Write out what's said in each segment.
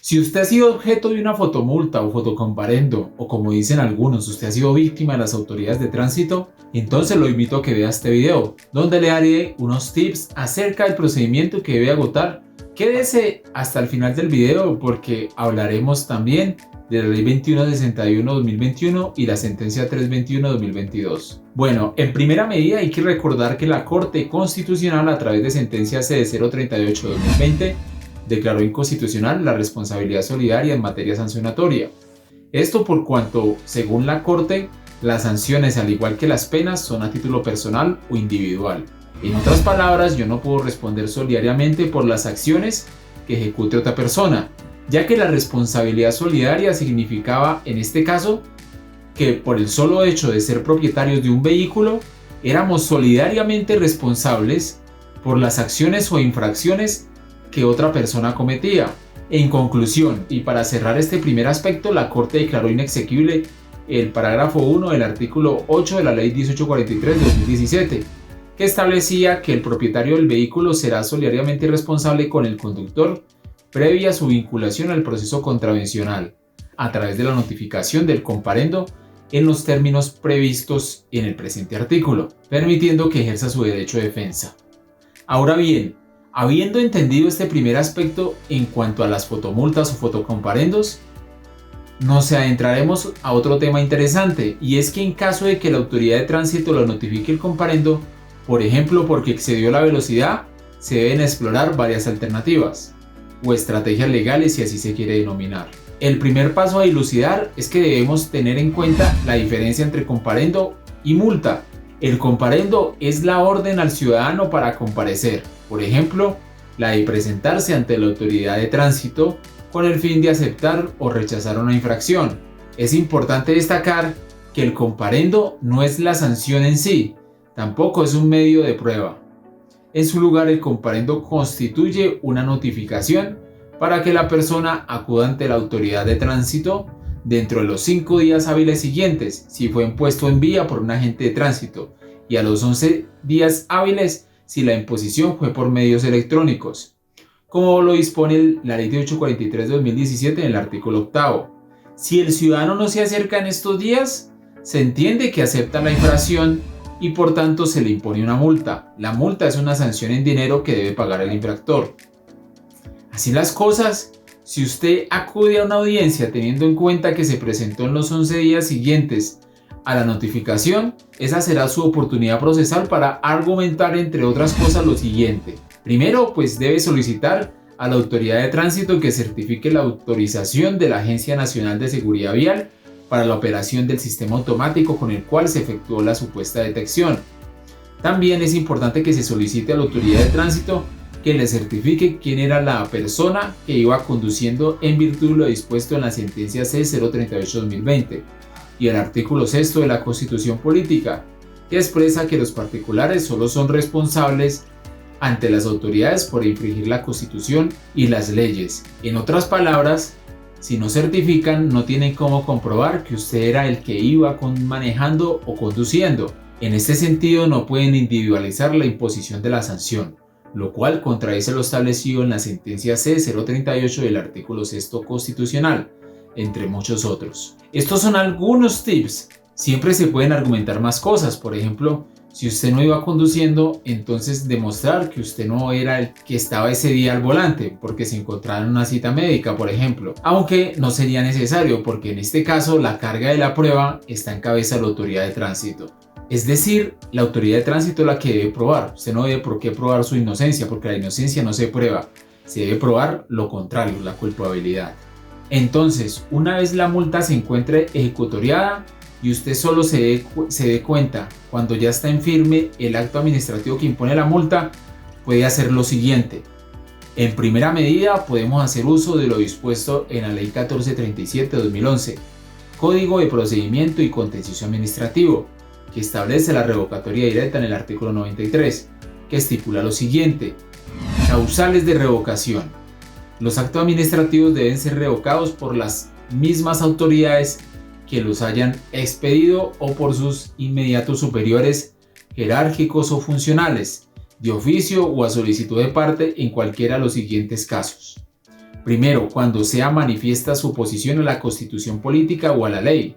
Si usted ha sido objeto de una fotomulta o fotocomparendo, o como dicen algunos, usted ha sido víctima de las autoridades de tránsito, entonces lo invito a que vea este video, donde le haré unos tips acerca del procedimiento que debe agotar. Quédese hasta el final del video porque hablaremos también de la Ley 2161-2021 y la Sentencia 321-2022. Bueno, en primera medida hay que recordar que la Corte Constitucional, a través de Sentencia C038-2020, declaró inconstitucional la responsabilidad solidaria en materia sancionatoria. Esto por cuanto, según la Corte, las sanciones, al igual que las penas, son a título personal o individual. En otras palabras, yo no puedo responder solidariamente por las acciones que ejecute otra persona, ya que la responsabilidad solidaria significaba, en este caso, que por el solo hecho de ser propietarios de un vehículo, éramos solidariamente responsables por las acciones o infracciones que otra persona cometía. En conclusión, y para cerrar este primer aspecto, la Corte declaró inexequible el parágrafo 1 del artículo 8 de la Ley 1843 de 2017, que establecía que el propietario del vehículo será solidariamente responsable con el conductor previa su vinculación al proceso contravencional, a través de la notificación del comparendo en los términos previstos en el presente artículo, permitiendo que ejerza su derecho de defensa. Ahora bien, habiendo entendido este primer aspecto en cuanto a las fotomultas o fotocomparendos, nos adentraremos a otro tema interesante, y es que en caso de que la autoridad de tránsito lo notifique el comparendo, por ejemplo porque excedió la velocidad, se deben explorar varias alternativas o estrategias legales, si así se quiere denominar. El primer paso a dilucidar es que debemos tener en cuenta la diferencia entre comparendo y multa. El comparendo es la orden al ciudadano para comparecer, por ejemplo, la de presentarse ante la autoridad de tránsito con el fin de aceptar o rechazar una infracción. Es importante destacar que el comparendo no es la sanción en sí, tampoco es un medio de prueba. En su lugar, el comparendo constituye una notificación para que la persona acuda ante la autoridad de tránsito dentro de los 5 días hábiles siguientes, si fue impuesto en vía por un agente de tránsito, y a los 11 días hábiles si la imposición fue por medios electrónicos, como lo dispone la Ley 1843 de 2017 en el artículo 8. Si el ciudadano no se acerca en estos días, se entiende que acepta la infracción y por tanto se le impone una multa. La multa es una sanción en dinero que debe pagar el infractor. Así las cosas, si usted acude a una audiencia teniendo en cuenta que se presentó en los 11 días siguientes a la notificación, esa será su oportunidad procesal para argumentar, entre otras cosas, lo siguiente. Primero, pues debe solicitar a la autoridad de tránsito que certifique la autorización de la Agencia Nacional de Seguridad Vial para la operación del sistema automático con el cual se efectuó la supuesta detección. También es importante que se solicite a la autoridad de tránsito que le certifique quién era la persona que iba conduciendo en virtud de lo dispuesto en la sentencia C038-2020 y el artículo 6 de la Constitución Política, que expresa que los particulares solo son responsables ante las autoridades por infringir la Constitución y las leyes. En otras palabras, si no certifican, no tienen cómo comprobar que usted era el que iba manejando o conduciendo. En este sentido, no pueden individualizar la imposición de la sanción, lo cual contradice lo establecido en la sentencia C038 del artículo 6 constitucional, entre muchos otros. Estos son algunos tips. Siempre se pueden argumentar más cosas. Por ejemplo, si usted no iba conduciendo, entonces demostrar que usted no era el que estaba ese día al volante porque se encontraba en una cita médica, por ejemplo. Aunque no sería necesario porque en este caso la carga de la prueba está en cabeza de la autoridad de tránsito. Es decir, la autoridad de tránsito es la que debe probar. Usted no debe por qué probar su inocencia, porque la inocencia no se prueba. Se debe probar lo contrario, la culpabilidad. Entonces, una vez la multa se encuentre ejecutoriada y usted solo se dé cuenta cuando ya está en firme el acto administrativo que impone la multa, puede hacer lo siguiente. En primera medida, podemos hacer uso de lo dispuesto en la Ley 1437 de 2011, Código de Procedimiento y Contencioso Administrativo, que establece la revocatoria directa en el artículo 93, que estipula lo siguiente: causales de revocación. Los actos administrativos deben ser revocados por las mismas autoridades que los hayan expedido o por sus inmediatos superiores jerárquicos o funcionales, de oficio o a solicitud de parte en cualquiera de los siguientes casos. Primero, cuando sea manifiesta su oposición a la Constitución política o a la ley,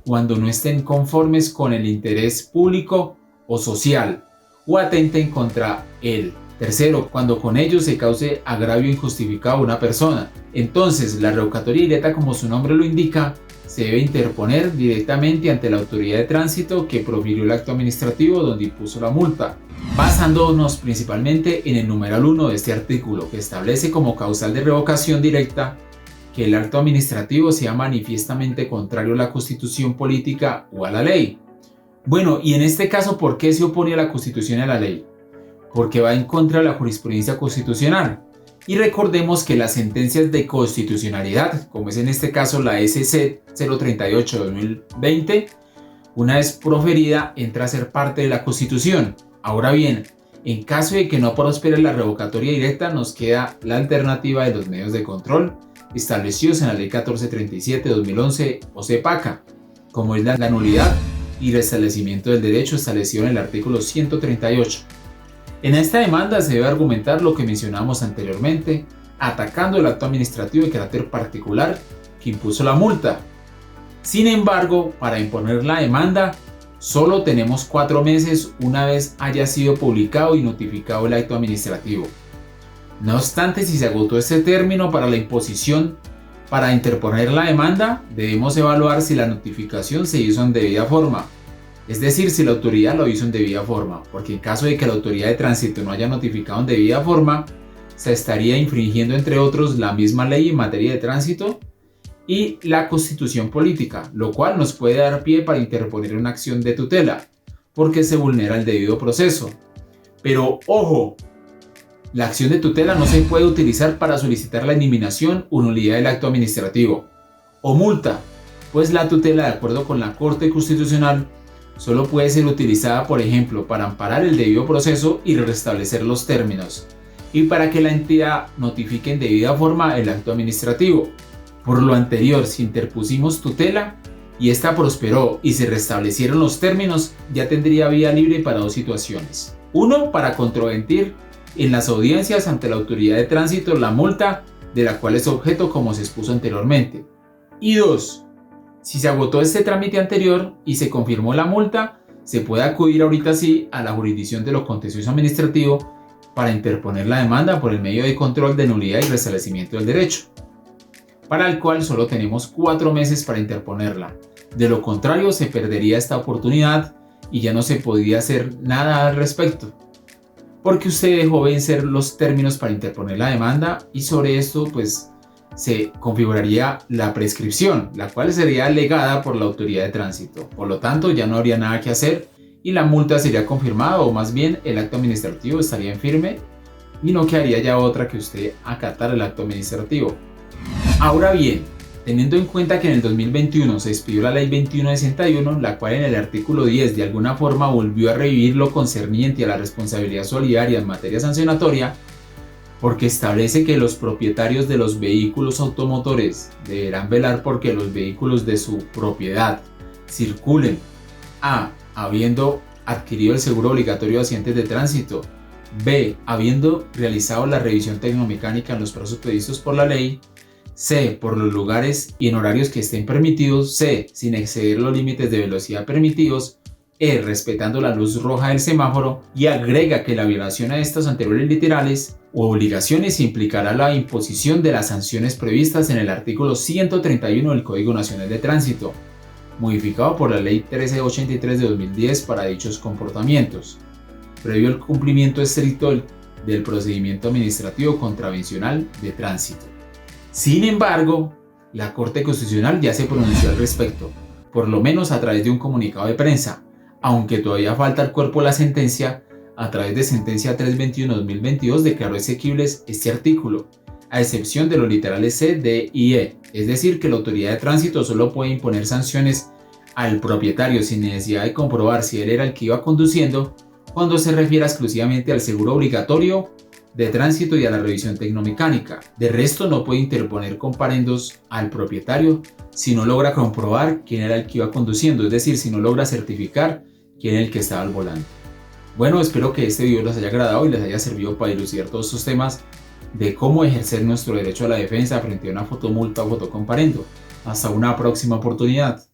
cuando no estén conformes con el interés público o social o atenten contra él. Tercero, cuando con ello se cause agravio injustificado a una persona. Entonces, la revocatoria directa, como su nombre lo indica, se debe interponer directamente ante la autoridad de tránsito que profirió el acto administrativo donde impuso la multa, basándonos principalmente en el numeral 1 de este artículo, que establece como causal de revocación directa que el acto administrativo sea manifiestamente contrario a la Constitución política o a la ley. Bueno, y en este caso, ¿por qué se opone a la Constitución y a la ley? Porque va en contra de la jurisprudencia constitucional. Y recordemos que las sentencias de constitucionalidad, como es en este caso la SC 038/2020, una vez proferida, entra a ser parte de la Constitución. Ahora bien, en caso de que no prospere la revocatoria directa, nos queda la alternativa de los medios de control establecidos en la Ley 1437/2011 o CEPACA, como es la nulidad y restablecimiento del derecho establecido en el artículo 138. En esta demanda se debe argumentar lo que mencionamos anteriormente, atacando el acto administrativo de carácter particular que impuso la multa. Sin embargo, para imponer la demanda, solo tenemos 4 meses una vez haya sido publicado y notificado el acto administrativo. No obstante, si se agotó este término para la imposición para interponer la demanda, debemos evaluar si la notificación se hizo en debida forma. Es decir, si la autoridad lo hizo en debida forma, porque en caso de que la autoridad de tránsito no haya notificado en debida forma, se estaría infringiendo entre otros la misma ley en materia de tránsito y la Constitución política, lo cual nos puede dar pie para interponer una acción de tutela, porque se vulnera el debido proceso. Pero ojo, la acción de tutela no se puede utilizar para solicitar la eliminación o nulidad del acto administrativo o multa, pues la tutela, de acuerdo con la Corte Constitucional, solo puede ser utilizada, por ejemplo, para amparar el debido proceso y restablecer los términos, y para que la entidad notifique en debida forma el acto administrativo. Por lo anterior, si interpusimos tutela y esta prosperó y se restablecieron los términos, ya tendría vía libre para 2 situaciones. 1, para controvertir en las audiencias ante la autoridad de tránsito la multa de la cual es objeto, como se expuso anteriormente. Y 2, si se agotó este trámite anterior y se confirmó la multa, se puede acudir ahorita sí a la jurisdicción de lo contencioso administrativo para interponer la demanda por el medio de control de nulidad y restablecimiento del derecho, para el cual solo tenemos 4 meses para interponerla. De lo contrario, se perdería esta oportunidad y ya no se podría hacer nada al respecto, porque usted dejó vencer los términos para interponer la demanda y sobre esto pues se configuraría la prescripción, la cual sería alegada por la autoridad de tránsito. Por lo tanto, ya no habría nada que hacer y la multa sería confirmada, o más bien el acto administrativo estaría en firme y no quedaría ya otra que usted acatar el acto administrativo. Ahora bien, teniendo en cuenta que en el 2021 se expidió la Ley 2161, la cual en el artículo 10 de alguna forma volvió a revivir lo concerniente a la responsabilidad solidaria en materia sancionatoria, porque establece que los propietarios de los vehículos automotores deberán velar porque los vehículos de su propiedad circulen a. habiendo adquirido el seguro obligatorio de accidentes de tránsito, b. habiendo realizado la revisión tecnomecánica en los plazos previstos por la ley, c. por los lugares y en horarios que estén permitidos, c. sin exceder los límites de velocidad permitidos, respetando la luz roja del semáforo, y agrega que la violación a estas anteriores literales u obligaciones implicará la imposición de las sanciones previstas en el artículo 131 del Código Nacional de Tránsito, modificado por la Ley 1383 de 2010 para dichos comportamientos, previo al cumplimiento estricto del procedimiento administrativo contravencional de tránsito. Sin embargo, la Corte Constitucional ya se pronunció al respecto, por lo menos a través de un comunicado de prensa, aunque todavía falta el cuerpo de la sentencia. A través de sentencia 321/2022 declaró exequibles este artículo, a excepción de los literales C, D y E, es decir, que la autoridad de tránsito solo puede imponer sanciones al propietario sin necesidad de comprobar si él era el que iba conduciendo, cuando se refiere exclusivamente al seguro obligatorio de tránsito y a la revisión tecnomecánica. De resto, no puede interponer comparendos al propietario si no logra comprobar quién era el que iba conduciendo, es decir, si no logra certificar quién era el que estaba al volante. Bueno, espero que este video les haya agradado y les haya servido para dilucidar todos estos temas de cómo ejercer nuestro derecho a la defensa frente a una fotomulta o fotocomparendo. Hasta una próxima oportunidad.